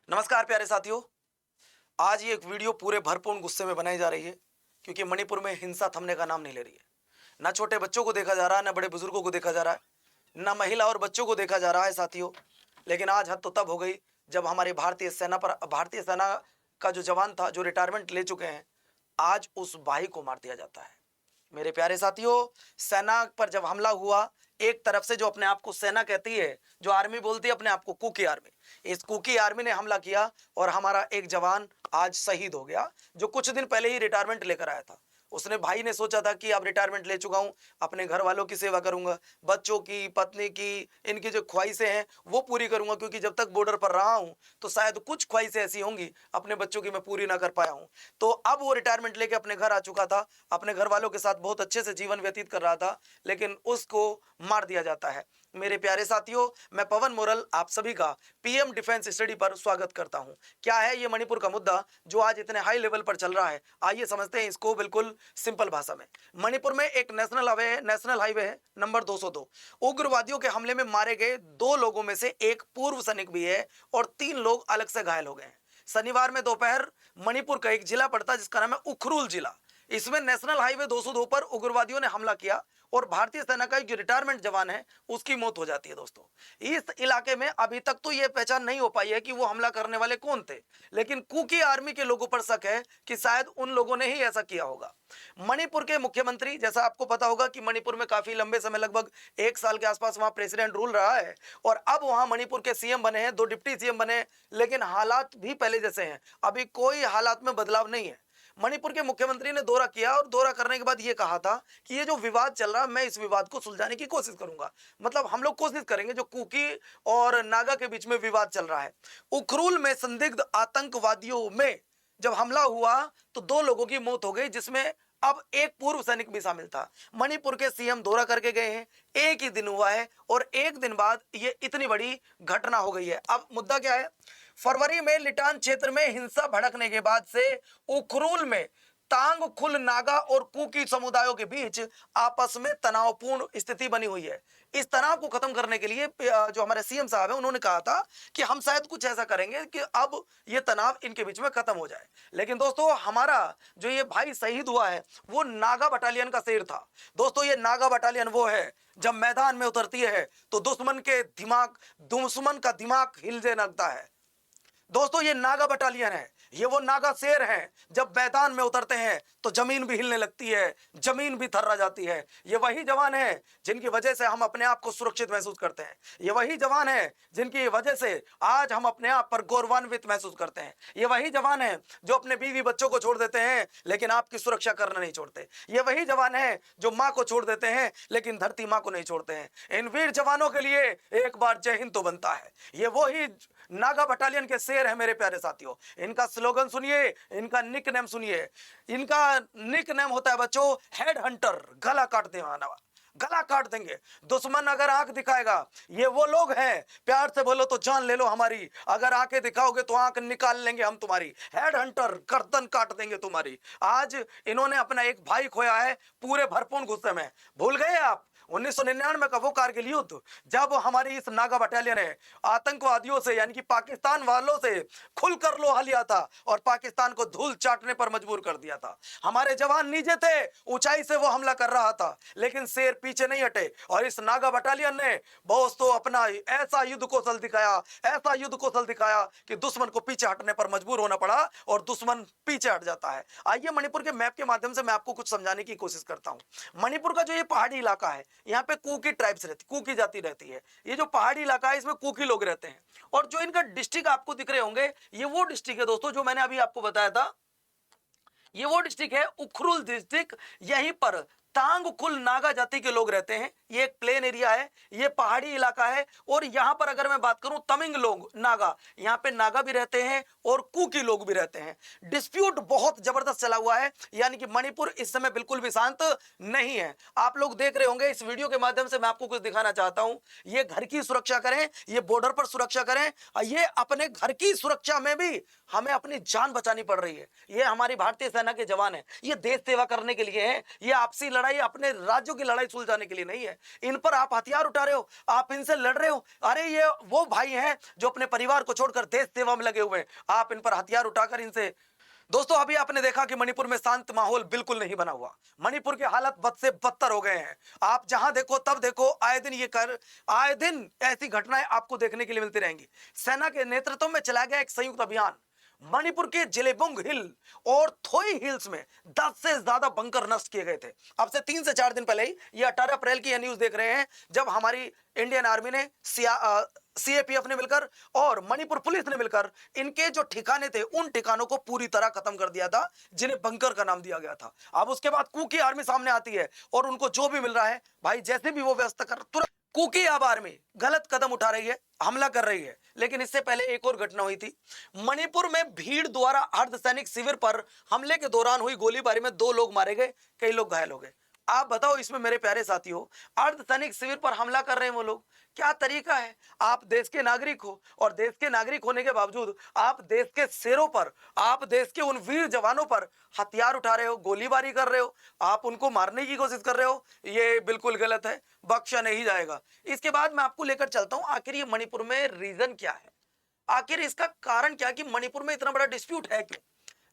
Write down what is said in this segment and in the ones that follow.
नमस्कार प्यारे साथियों। आज ये एक वीडियो पूरे भरपूर गुस्से में बनाई जा रही है क्योंकि मणिपुर में हिंसा थमने का नाम नहीं ले रही है। ना छोटे बच्चों को देखा जा रहा है, ना बड़े बुजुर्गों को देखा जा रहा है, ना महिला और बच्चों को देखा जा रहा है साथियों। लेकिन आज हद तो तब हो गई जब हमारे भारतीय सेना का जो जवान था, जो रिटायरमेंट ले चुके हैं, आज उस भाई को मार दिया जाता है। मेरे प्यारे साथियों, सेना पर जब हमला हुआ, एक तरफ से जो अपने आप को सेना कहती है, जो आर्मी बोलती है अपने आप को कुकी आर्मी, इस कुकी आर्मी ने हमला किया और हमारा एक जवान आज शहीद हो गया, जो कुछ दिन पहले ही रिटायरमेंट लेकर आया था। उसने भाई ने सोचा था कि अब रिटायरमेंट ले चुका हूं, अपने घर वालों की सेवा करूंगा, बच्चों की, पत्नी की, इनकी जो ख्वाहिशें हैं वो पूरी करूंगा, क्योंकि जब तक बॉर्डर पर रहा हूं तो शायद कुछ ख्वाहिशें ऐसी होंगी अपने बच्चों की मैं पूरी ना कर पाया हूं। तो अब वो रिटायरमेंट लेके अपने घर आ चुका था, अपने घर वालों के साथ बहुत अच्छे से जीवन व्यतीत कर रहा था, लेकिन उसको मार दिया जाता है। मेरे प्यारे साथियों, मैं पवन मोरल आप सभी का पीएम डिफेंस स्टडी पर स्वागत करता हूं। क्या है ये मणिपुर का मुद्दा जो आज इतने हाई लेवल पर चल रहा है? आइए समझते हैं इसको बिल्कुल सिंपल भाषा में। मणिपुर में एक नेशनल हाईवे है नंबर 202। उग्रवादियों के हमले में मारे गए 2 लोगों में से एक पूर्व सैनिक भी है और 3 लोग अलग से घायल हो गए हैं। शनिवार में दोपहर मणिपुर का एक जिला पड़ता है जिसका नाम है उखरुल जिला। इसमें नेशनल हाईवे 202 पर उग्रवादियों ने हमला किया और भारतीय सेना का एक जो रिटायरमेंट जवान है उसकी मौत हो जाती है। दोस्तों, इस इलाके में अभी तक तो यह पहचान नहीं हो पाई है कि वो हमला करने वाले कौन थे, लेकिन कुकी आर्मी के लोगों पर शक है कि शायद उन लोगों ने ही ऐसा किया होगा। मणिपुर के मुख्यमंत्री, जैसा आपको पता होगा कि मणिपुर में काफी लंबे समय, लगभग 1 साल के आसपास वहां प्रेसिडेंट रूल रहा है और अब वहां मणिपुर के सीएम बने हैं, 2 डिप्टी सीएम बने, लेकिन हालात भी पहले जैसे हैं, अभी कोई हालात में बदलाव नहीं है। मणिपुर के मुख्यमंत्री ने दौरा किया और दौरा करने के बाद यह कहा था कि ये जो विवाद चल रहा है, मैं इस विवाद को सुलझाने की कोशिश करूंगा। मतलब हम लोग कोशिश करेंगे जो कुकी और नागा के बीच में विवाद चल रहा है। उखरुल में संदिग्ध आतंकवादियों में जब हमला हुआ तो 2 लोगों की मौत हो गई, जिसमें अब एक पूर्व सैनिक भी शामिल था। मणिपुर के सीएम दौरा करके गए हैं, एक ही दिन हुआ है और एक दिन बाद ये इतनी बड़ी घटना हो गई है। अब मुद्दा क्या है? फरवरी में लिटान क्षेत्र में हिंसा भड़कने के बाद से उखरुल में तांग खुल नागा और कुकी समुदायों के बीच आपस में तनावपूर्ण स्थिति बनी हुई है। इस तनाव को खत्म करने के लिए जो हमारे सीएम साहब है उन्होंने कहा था कि हम शायद कुछ ऐसा करेंगे कि अब ये तनाव इनके बीच में खत्म हो जाए। लेकिन दोस्तों, हमारा जो ये भाई शहीद हुआ है वो नागा बटालियन का शेर था। दोस्तों, ये नागा बटालियन वो है जब मैदान में उतरती है तो दुश्मन का दिमाग हिलने लगता है। दोस्तों, ये नागा बटालियन है, ये वो नागा शेर हैं, जब मैदान में उतरते हैं तो जमीन भी हिलने लगती है, जमीन भी थर्रा जाती है। ये वही जवान हैं जिनकी वजह से हम अपने आप को सुरक्षित महसूस करते हैं। ये वही जवान हैं जिनकी वजह से आज हम अपने आप पर गौरवान्वित महसूस करते हैं। ये वही जवान हैं जो अपने बीवी बच्चों को छोड़ देते हैं लेकिन आपकी सुरक्षा करना नहीं छोड़ते। ये वही जवान हैं जो माँ को छोड़ देते हैं लेकिन धरती माँ को नहीं छोड़ते हैं। इन वीर जवानों के लिए एक बार जय हिंद तो बनता है। ये वही नागा बटालियन के शेर है मेरे प्यारे साथियों। इनका स्लोगन सुनिए, इनका निक नेम सुनिए। इनका निक नेम होता है बच्चों हेड हंटर, गला काट देना, गला काट देंगे। दुश्मन अगर आंख दिखाएगा, ये वो लोग हैं, प्यार से बोलो तो जान ले लो हमारी, अगर आंखें दिखाओगे तो आंख निकाल लेंगे हम तुम्हारी। हेड हंटर, गर्दन काट देंगे तुम्हारी। आज इन्होंने अपना एक भाई खोया है पूरे भरपूर गुस्से में। भूल गए आप 1999 का वो कारगिल युद्ध, जब हमारी इस नागा बटालियन ने आतंकवादियों से, यानी कि पाकिस्तान वालों से खुलकर लोहा लिया था और पाकिस्तान को धूल चाटने पर मजबूर कर दिया था। हमारे जवान नीचे थे, ऊंचाई से वो हमला कर रहा था, लेकिन शेर पीछे नहीं हटे और इस नागा बटालियन ने दोस्तों अपना ऐसा युद्ध कौशल दिखाया कि दुश्मन को पीछे हटने पर मजबूर होना पड़ा और दुश्मन पीछे हट जाता है। आइए मणिपुर के मैप के माध्यम से मैं आपको कुछ समझाने की कोशिश करता हूं। मणिपुर का जो ये पहाड़ी इलाका है, यहाँ पे कुकी ट्राइब्स रहती, कुकी जाति रहती है। ये जो पहाड़ी इलाका है इसमें कुकी लोग रहते हैं और जो इनका डिस्ट्रिक्ट आपको दिख रहे होंगे, ये वो डिस्ट्रिक्ट है दोस्तों जो मैंने अभी आपको बताया था। ये वो डिस्ट्रिक्ट है उखरुल डिस्ट्रिक्ट। यहीं पर तांगखुल नागा जाति के लोग रहते हैं। ये एक प्लेन एरिया है, ये पहाड़ी इलाका है और यहां पर अगर मैं बात करूं तमिंग लोग, नागा, यहां पे नागा भी रहते हैं और कुकी लोग भी रहते हैं। डिस्प्यूट बहुत जबरदस्त चला हुआ है, यानी कि मणिपुर इस समय बिल्कुल भी शांत नहीं है। आप लोग देख रहे होंगे, इस वीडियो के माध्यम से मैं आपको कुछ दिखाना चाहता हूं। ये घर की सुरक्षा करें, ये बॉर्डर पर सुरक्षा करें, ये अपने घर की सुरक्षा में भी हमें अपनी जान बचानी पड़ रही है। ये हमारी भारतीय सेना के जवान है, ये देश सेवा करने के लिए है, ये आपसी लड़ाई अपने राज्यों की लड़ाई सुलझाने के लिए नहीं है। इन पर आप हथियार उठा रहे हो, आप इनसे लड़ रहे हो। अरे ये वो भाई हैं जो अपने परिवार को छोड़कर देश सेवा में लगे हुए हैं, आप इन पर हथियार उठाकर इनसे। दोस्तों अभी आपने देखा कि मणिपुर में शांत माहौल बिल्कुल नहीं बना हुआ। मणिपुर के हालत बद से बदतर हो गए हैं। आप जहां देखो तब देखो आए दिन ऐसी घटनाएं आपको देखने के लिए मिलती रहेंगी। सेना के नेतृत्व में चला गया एक संयुक्त अभियान। मणिपुर के जिलेबुंग हिल और थोई हिल्स में 10 से ज्यादा बंकर नष्ट किए गए थे। अब से 3 से 4 दिन पहले ही, ये 18 अप्रैल की यह न्यूज देख रहे हैं, जब हमारी इंडियन आर्मी ने सीएपीएफ ने मिलकर और मणिपुर पुलिस ने मिलकर इनके जो ठिकाने थे उन ठिकानों को पूरी तरह खत्म कर दिया था, जिन्हें बंकर का नाम दिया गया था। अब उसके बाद कुकी आर्मी सामने आती है और उनको जो भी मिल रहा है भाई, जैसे भी वो व्यवस्था कर, तुरंत कुकी अब आर्मी गलत कदम उठा रही है, हमला कर रही है। लेकिन इससे पहले एक और घटना हुई थी। मणिपुर में भीड़ द्वारा अर्धसैनिक शिविर पर हमले के दौरान हुई गोलीबारी में 2 लोग मारे गए, कई लोग घायल हो गए। आप बताओ इसमें मेरे प्यारे साथियों, अर्धसैनिक शिविर पर हमला कर रहे हैं वो लोग, क्या तरीका है? आप देश के नागरिक हो और देश के नागरिक होने के बावजूद आप देश के शेरों पर, आप देश के उन वीर जवानों पर हथियार उठा रहे हो, गोलीबारी कर रहे हो, आप उनको मारने की कोशिश कर रहे हो। ये बिल्कुल गलत है, बख्शा नहीं जाएगा। इसके बाद मैं आपको लेकर चलता हूं आखिर ये मणिपुर में रीजन क्या है, आखिर इसका कारण क्या कि मणिपुर में इतना बड़ा डिस्प्यूट है क्यों।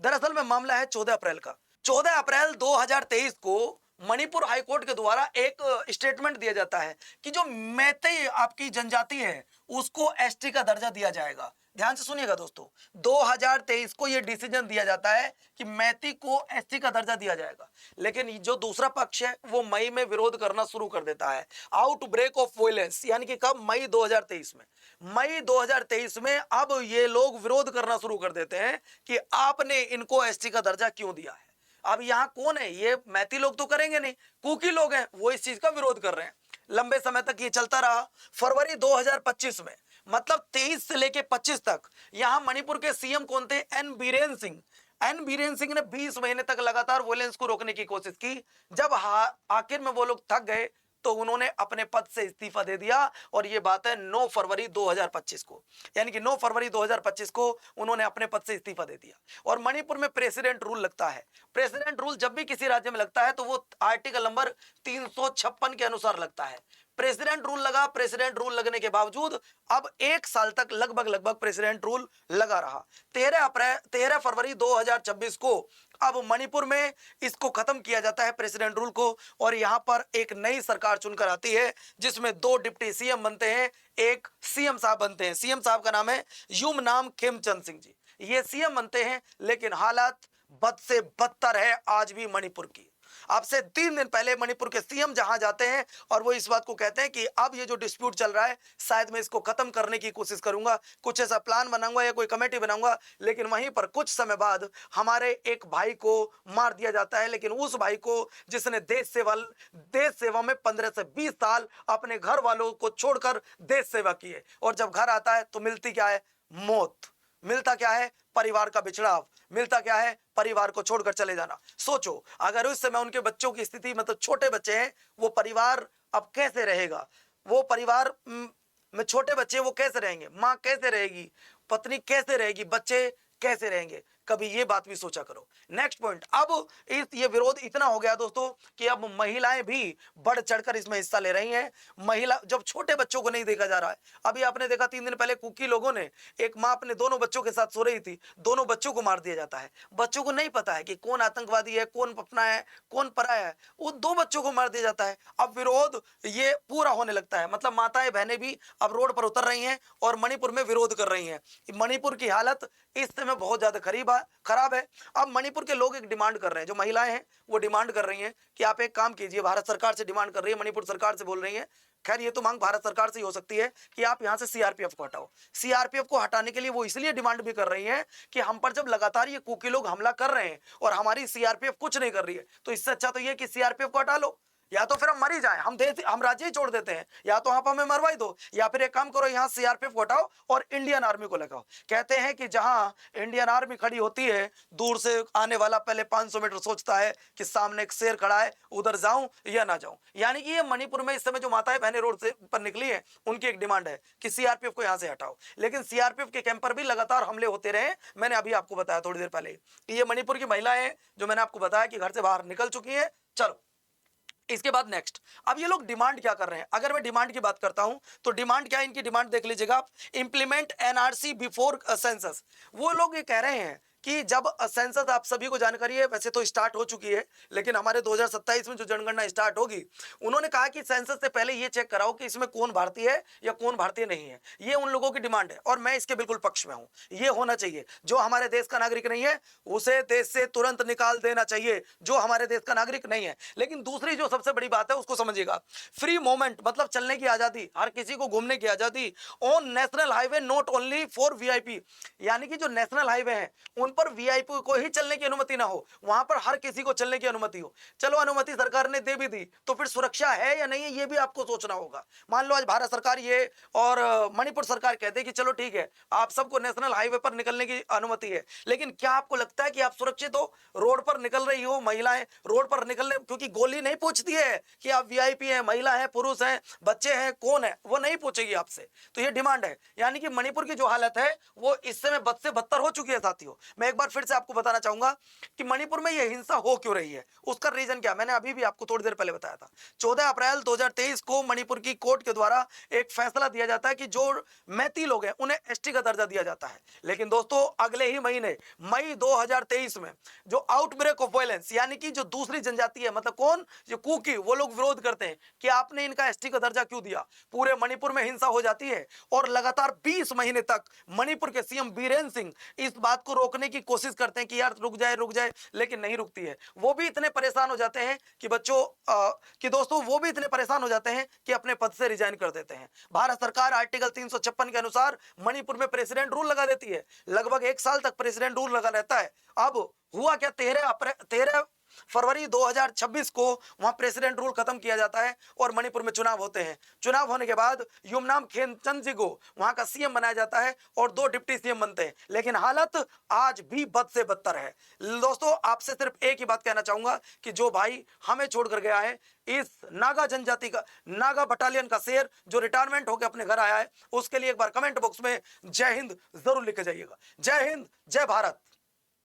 दरअसल में मामला है 14 अप्रैल का। 14 अप्रैल 2023 को मणिपुर हाईकोर्ट के द्वारा एक स्टेटमेंट दिया जाता है कि जो मैतेई आपकी जनजाति है उसको एसटी का दर्जा दिया जाएगा। ध्यान से सुनिएगा दोस्तों, 2023 को यह डिसीजन दिया जाता है कि मैती को एसटी का दर्जा दिया जाएगा। लेकिन जो दूसरा पक्ष है वो मई में विरोध करना शुरू कर देता है। आउटब्रेक ऑफ वायलेंस, यानी कि कब? मई 2023 में। मई 2023 में अब ये लोग विरोध करना शुरू कर देते हैं कि आपने इनको एसटी का दर्जा क्यों दिया है। अब यहां कौन है? ये मैती लोग तो करेंगे नहीं, कुकी लोग हैं, वो इस चीज का विरोध कर रहे हैं। लंबे समय तक ये चलता रहा। फरवरी 2025 में, मतलब 23 से लेके 25 तक, यहां मणिपुर के सीएम कौन थे? एन बीरेन सिंह। एन बीरेन सिंह ने 20 महीने तक लगातार वोलेंस को रोकने की कोशिश की। जब आखिर में वो लोग थक गए तो उन्होंने अपने पद से इस्तीफा दे दिया। और ये बात है 9 फरवरी 2025 को, यानी कि 9 फरवरी 2025 को उन्होंने अपने पद से इस्तीफा दे दिया। और मणिपुर में प्रेसिडेंट रूल लगता है। प्रेसिडेंट रूल जब भी किसी राज्य में लगता है तो वो आर्टिकल नंबर 356 के अनुसार लगता है। प्रेसिडेंट रूल लगा। प्रेसिडेंट रूल लगने के बावजूद अब 1 साल तक लगभग प्रेसिडेंट रूल लगा रहा। 13 फरवरी 2026 को अब मणिपुर में इसको खत्म किया जाता है, प्रेसिडेंट रूल को। और यहां पर एक नई सरकार चुनकर आती है जिसमें 2 डिप्टी सीएम बनते हैं, एक सीएम साहब बनते हैं। सीएम साहब का नाम है युमनाम खेमचंद सिंह जी। ये सीएम बनते हैं, लेकिन हालत बद से बदतर है आज भी मणिपुर की। अब से 3 दिन पहले मणिपुर के सीएम जहां जाते हैं और वो इस बात को कहते हैं कि अब ये जो डिस्प्यूट चल रहा है शायद मैं इसको खत्म करने की कोशिश करूंगा, कुछ ऐसा प्लान बनाऊंगा या कोई कमेटी बनाऊंगा। लेकिन वहीं पर कुछ समय बाद हमारे एक भाई को मार दिया जाता है। लेकिन उस भाई को जिसने देश सेवा में 15 से 20 साल अपने घर वालों को छोड़कर देश सेवा की है, और जब घर आता है तो मिलती क्या है? मौत। मिलता क्या है? परिवार का बिछड़ाव। मिलता क्या है? परिवार को छोड़कर चले जाना। सोचो अगर उस समय उनके बच्चों की स्थिति, मतलब छोटे बच्चे हैं, वो परिवार अब कैसे रहेगा? वो परिवार में छोटे बच्चे, वो कैसे रहेंगे? माँ कैसे रहेगी? पत्नी कैसे रहेगी? बच्चे कैसे रहेंगे? कभी ये बात भी सोचा करो। नेक्स्ट पॉइंट, अब ये विरोध इतना हो गया दोस्तों कि अब महिलाएं भी बढ़ चढ़कर इसमें हिस्सा ले रही हैं। महिला, जब छोटे बच्चों को नहीं देखा जा रहा है, अभी आपने देखा 3 दिन पहले कुकी लोगों ने, एक मां अपने दोनों बच्चों के साथ सो रही थी, दोनों बच्चों को मार दिया जाता है। बच्चों को नहीं पता है कि कौन आतंकवादी है, कौन अपना है, कौन पराया है, वो 2 बच्चों को मार दिया जाता है। अब विरोध ये पूरा होने लगता है, मतलब माताएं बहनें भी अब रोड पर उतर रही हैं और मणिपुर में विरोध कर रही हैं। मणिपुर की हालत इस समय बहुत ज्यादा खराब है। अब मणिपुर के लोग एक डिमांड कर रहे हैं, जो महिलाएं हैं वो डिमांड कर रही हैं कि आप एक काम कीजिए, भारत सरकार से डिमांड कर रही है, मणिपुर सरकार से बोल रही है। खैर ये तो मांग भारत सरकार से ही हो सकती है कि आप यहां से सीआरपीएफ को हटाओ। सीआरपीएफ को हटाने के लिए वो इसलिए डिमांड भी कर रही हैं कि हम पर जब लगातार ये कुकी लोग हमला कर रहे हैं और हमारी सीआरपीएफ कुछ नहीं कर रही है, तो इससे अच्छा तो ये कि सीआरपीएफ को हटा लो, या तो फिर हम मर ही जाए, हम राज्य ही छोड़ देते हैं, या तो आप हमें मरवाई दो, या फिर एक काम करो यहाँ सीआरपीएफ को हटाओ और इंडियन आर्मी को लगाओ। कहते हैं कि जहां इंडियन आर्मी खड़ी होती है, दूर से आने वाला पहले 500 मीटर सोचता है कि सामने एक शेर खड़ा है, उधर जाऊं या ना जाऊं। यानी कि ये मणिपुर में इस समय जो माताएं बहनें रोड से पर निकली है, उनकी एक डिमांड है कि सीआरपीएफ को यहां से हटाओ। लेकिन सीआरपीएफ के कैंप पर भी लगातार हमले होते रहे। मैंने अभी आपको बताया थोड़ी देर पहले, ये मणिपुर की महिलाएं जो मैंने आपको बताया कि घर से बाहर निकल चुकी है। चलो इसके बाद नेक्स्ट, अब ये लोग डिमांड क्या कर रहे हैं? अगर मैं डिमांड की बात करता हूं तो डिमांड क्या है इनकी? डिमांड देख लीजिएगा आप, इंप्लीमेंट एनआरसी बिफोर सेंसस। वो लोग ये कह रहे हैं कि जब सेंसस, आप सभी को जानकारी है वैसे तो स्टार्ट हो चुकी है, लेकिन हमारे 2027 में जो जनगणना स्टार्ट होगी, उन्होंने कहा कि सेंसस से पहले ये चेक कराओ कि इसमें कौन भारतीय है या कौन भारतीय नहीं है। ये उन लोगों की डिमांड है और मैं इसके बिल्कुल पक्ष में हूं। ये होना चाहिए। जो हमारे देश का नागरिक नहीं है उसे देश से तुरंत निकाल देना चाहिए, जो हमारे देश का नागरिक नहीं है। लेकिन दूसरी जो सबसे बड़ी बात है उसको समझिएगा, फ्री मूवमेंट मतलब चलने की आजादी, हर किसी को घूमने की आजादी on national highway, not only for VIP. यानी कि जो नेशनल हाईवे हैं उन पर वीआईपी को ही चलने की अनुमति ना हो, वहां पर हर किसी को चलने की अनुमति हो। चलो अनुमति सरकार ने दे भी दी तो फिर सुरक्षा है या नहीं है ये भी आपको सोचना होगा। मान लो आज भारत सरकार ये और मणिपुर सरकार कहते हैं कि चलो ठीक है आप सबको नेशनल हाईवे पर निकलने की अनुमति है, लेकिन क्या आपको लगता है कि आप सुरक्षित हो? रोड पर निकल रही हो महिलाएं, रोड पर निकलने, क्योंकि गोली नहीं पूछती है कि आप वीआईपी हैं, महिला हैं, पुरुष हैं, बच्चे हैं, कौन है, वो नहीं पूछेगी आपसे। तो ये डिमांड है। यानी कि मणिपुर की जो हालत है वो इस समय बद से बदतर हो चुकी है साथियों। मैं एक बार फिर से आपको बताना चाहूंगा कि मणिपुर में ये हिंसा हो क्यों रही है, उसका रीजन क्या, मैंने अभी भी आपको थोड़ी देर पहले बताया था। 14 अप्रैल 2023 को मणिपुर की कोर्ट के द्वारा एक फैसला दिया जाता है कि जो मैती लोग हैं उन्हें एसटी का दर्जा दिया जाता है। लेकिन दोस्तों अगले ही महीने मई 2023 में जो आउटब्रेक ऑफ वायलेंस, यानी कि जो दूसरी जनजाति है, मतलब कौन, जो कुकी, वो लोग विरोध करते हैं कि आपने इनका एसटी का दर्जा क्यों दिया। पूरे मणिपुर में हिंसा हो जाती है और लगातार 20 महीने तक मणिपुर के सीएम बीरेन सिंह इस बात को रोकने की कोशिश करते हैं कि यार रुक जाए, लेकिन नहीं रुकती है। वो भी इतने परेशान हो जाते हैं कि कि दोस्तों वो भी इतने परेशान हो जाते हैं कि अपने पद से रिजाइन कर देते हैं। भारत सरकार आर्टिकल 356 के अनुसार मणिपुर में प्रेसिडेंट रूल लगा देती है। लगभग 1 साल तक प्रेसिडेंट रूल लगा रहता है। अब हुआ क्या, 13 फरवरी 2026 को वहां प्रेसिडेंट रूल खत्म किया जाता है और मणिपुर में चुनाव होते हैं। चुनाव होने के बाद युमनाम खेमचंद जी को वहां का सीएम बनाया जाता है और 2 डिप्टी सीएम बनते हैं। लेकिन हालत आज भी बद से बदतर है। दोस्तों आपसे सिर्फ एक ही बात कहना चाहूंगा कि जो भाई हमें छोड़कर गया है, इस नागा जनजाति का, नागा बटालियन का शेर जो रिटायरमेंट होकर अपने घर आया है, उसके लिए एक बार कमेंट बॉक्स में जय हिंद जरूर लिख के जाइएगा। जय हिंद, जय भारत।